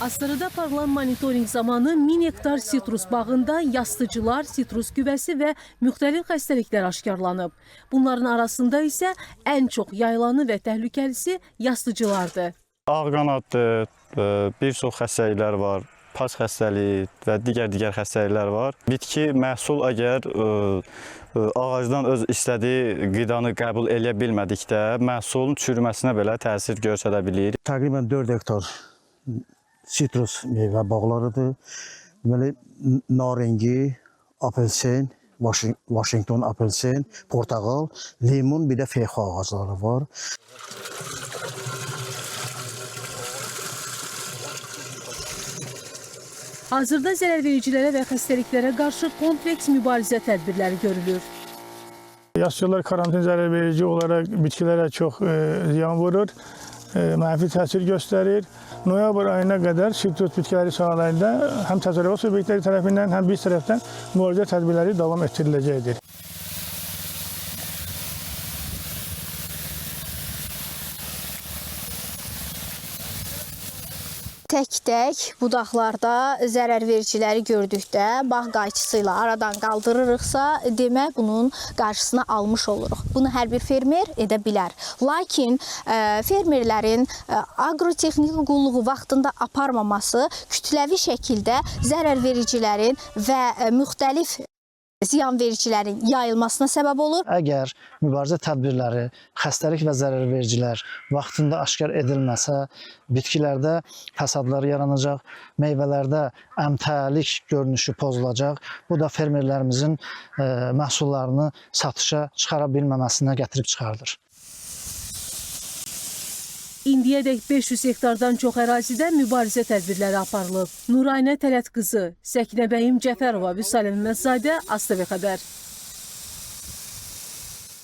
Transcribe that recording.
Astarada aparılan monitorinq zamanı 1000 hektar sitrus bağında yastıcılar, sitrus güvəsi və müxtəlif xəstəliklər aşkarlanıb. Bunların arasında isə ən çox yayılanı və təhlükəlisi yastıcılardır. Ağqanaddır, bir çox xəstəliklər var, pas xəstəliyi və digər xəstəliklər var. Bitki məhsul əgər ağacdan öz istədiyi qidanı qəbul edə bilmədikdə məhsulun çürüməsinə belə təsir göstərə bilir. Təqribən 4 hektar sitrus meyvə bağlarıdır. Deməli, narengi, apelsin, Washington apelsin, portağal, limon, bir də feyxo ağacları var. Hazırda zərərvericilərə və xəstəliklərə qarşı kompleks mübarizə tədbirləri görülür. Yastıcılar karantin zərərverici olaraq bitkilərə çox ziyan vurur, mənfi təsir göstərir. Noyabr ayına qədər sitrus bitkiləri sahələrində həm təsərrüfat subyektləri tərəfindən, həm biz tərəfdən müalicə tədbirləri davam etdiriləcəkdir. Tək-tək budaqlarda zərərvericiləri gördükdə bağ qayçısı ilə aradan qaldırırıqsa, demək bunun qarşısını almış oluruq. Bunu hər bir fermer edə bilər. Lakin fermerlərin agrotexniki qulluğu vaxtında aparmaması kütləvi şəkildə zərərvericilərin və müxtəlif ziyanvericilərin yayılmasına səbəb olur. Əgər mübarizə tədbirləri, xəstəlik və zərərvericilər vaxtında aşkar edilməsə, bitkilərdə fəsadlar yaranacaq, meyvələrdə əmtəlik görünüşü pozulacaq. Bu da fermerlərimizin məhsullarını satışa çıxara bilməməsinə gətirib çıxardır. İndiyədək 500 hektardan çox ərazidə mübarizə tədbirləri aparılıb. Nuraynə Tələt qızı, Səkinə bəyim Cəfərova, Vüsal Əhmədzadə, ASTV xəbər.